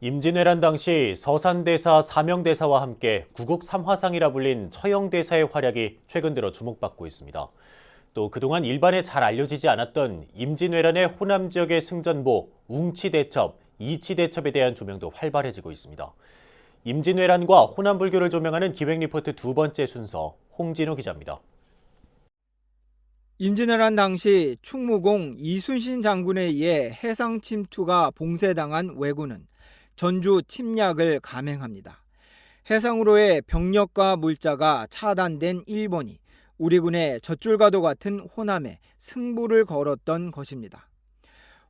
임진왜란 당시 서산대사, 사명대사와 함께 구국 3화상이라 불린 처형대사의 활약이 최근 들어 주목받고 있습니다. 또 그동안 일반에 잘 알려지지 않았던 임진왜란의 호남 지역의 승전보, 웅치대첩, 이치대첩에 대한 조명도 활발해지고 있습니다. 임진왜란과 호남불교를 조명하는 기획리포트 두 번째 순서, 홍진호 기자입니다. 임진왜란 당시 충무공 이순신 장군에 의해 해상 침투가 봉쇄당한 왜군은 전주 침략을 감행합니다. 해상으로의 병력과 물자가 차단된 일본이 우리 군의 젖줄과도 같은 호남에 승부를 걸었던 것입니다.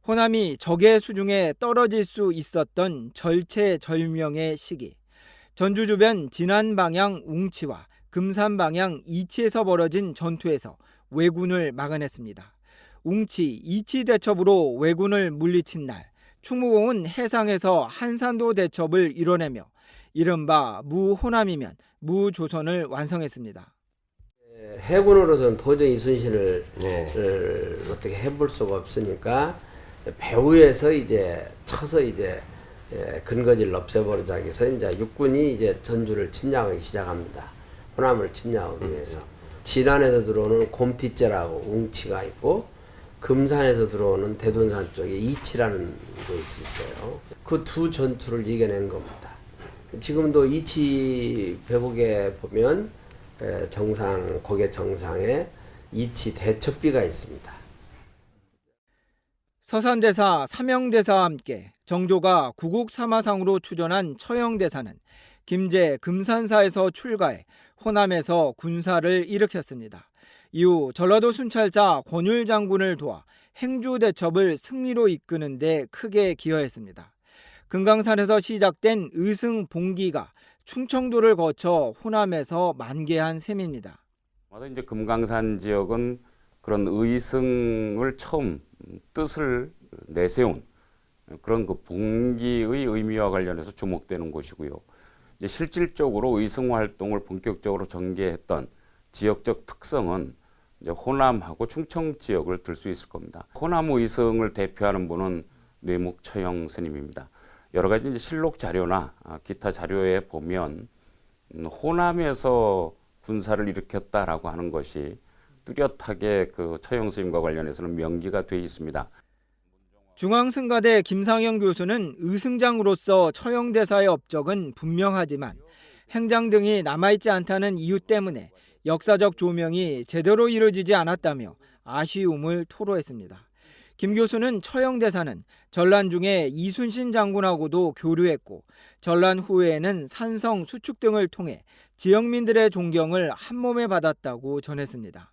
호남이 적의 수중에 떨어질 수 있었던 절체절명의 시기, 전주 주변 진안 방향 웅치와 금산 방향 이치에서 벌어진 전투에서 왜군을 막아냈습니다. 웅치, 이치 대첩으로 왜군을 물리친 날, 충무공은 해상에서 한산도 대첩을 이뤄내며 이른바 무호남이면 무조선을 완성했습니다. 해군으로서는 도저히 이순신을 어떻게 해볼 수가 없으니까 배후에서 이제 쳐서 이제 근거지를 없애버리자 해서 이제 육군이 이제 전주를 침략하기 시작합니다. 호남을 침략하기 위해서. 진안에서 들어오는 곰티째라고 웅치가 있고 금산에서 들어오는 대둔산 쪽에 이치라는 곳이 있어요. 그 두 전투를 이겨낸 겁니다. 지금도 이치 배국에 보면 정상, 고개 정상에 이치 대첩비가 있습니다. 서산대사, 사명대사와 함께 정조가 구국 3화상으로 추전한 처형대사는 김제 금산사에서 출가해 호남에서 군사를 일으켰습니다. 이후 전라도 순찰자 권율 장군을 도와 행주 대첩을 승리로 이끄는 데 크게 기여했습니다. 금강산에서 시작된 의승 봉기가 충청도를 거쳐 호남에서 만개한 셈입니다. 이제 금강산 지역은 그런 의승을 처음 뜻을 내세운 그런 그 봉기의 의미와 관련해서 주목되는 곳이고요. 이제 실질적으로 의승 활동을 본격적으로 전개했던 지역적 특성은 이제 호남하고 충청 지역을 들 수 있을 겁니다. 호남 의승을 대표하는 분은 뇌목 처형 스님입니다. 여러 가지 이제 실록 자료나 기타 자료에 보면 호남에서 군사를 일으켰다라고 하는 것이 뚜렷하게 그 처형 스님과 관련해서는 명기가 돼 있습니다. 중앙승가대 김상영 교수는 의승장으로서 처형대사의 업적은 분명하지만 행장 등이 남아있지 않다는 이유 때문에 역사적 조명이 제대로 이루어지지 않았다며 아쉬움을 토로했습니다. 김 교수는 처형대사는 전란 중에 이순신 장군하고도 교류했고 전란 후에는 산성, 수축 등을 통해 지역민들의 존경을 한몸에 받았다고 전했습니다.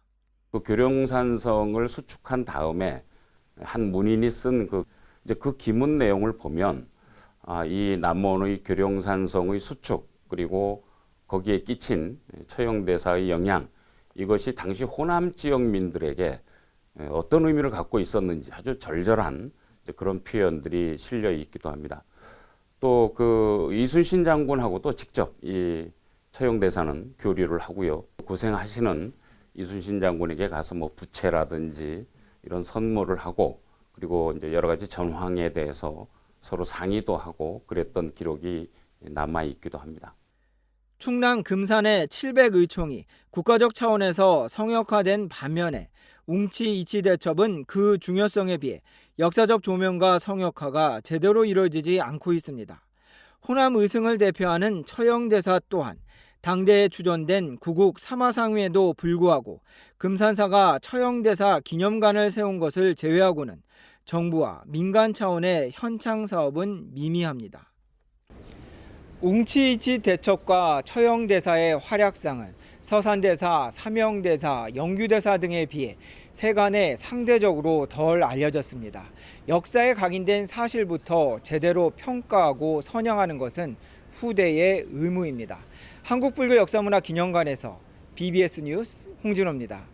그 교령산성을 수축한 다음에 한 문인이 쓴 그 기문 내용을 보면 이 남원의 교령산성의 수축 그리고 거기에 끼친 처형대사의 영향 이것이 당시 호남 지역민들에게 어떤 의미를 갖고 있었는지 아주 절절한 그런 표현들이 실려 있기도 합니다. 또 그 이순신 장군하고도 직접 이 처형대사는 교류를 하고요. 고생하시는 이순신 장군에게 가서 뭐 부채라든지 이런 선물을 하고 그리고 이제 여러 가지 전황에 대해서 서로 상의도 하고 그랬던 기록이 남아 있기도 합니다. 충남 금산의 700의총이 국가적 차원에서 성역화된 반면에 웅치 이치 대첩은 그 중요성에 비해 역사적 조명과 성역화가 제대로 이루어지지 않고 있습니다. 호남 의승을 대표하는 처형대사 또한 당대에 추전된 구국 3화상임에도 불구하고 금산사가 처형대사 기념관을 세운 것을 제외하고는 정부와 민간 차원의 현창 사업은 미미합니다. 웅치이치 대첩과 처형대사의 활약상은 서산대사, 사명대사, 영규대사 등에 비해 세간에 상대적으로 덜 알려졌습니다. 역사에 각인된 사실부터 제대로 평가하고 선양하는 것은 후대의 의무입니다. 한국불교 역사문화기념관에서 BBS 뉴스 홍진호입니다.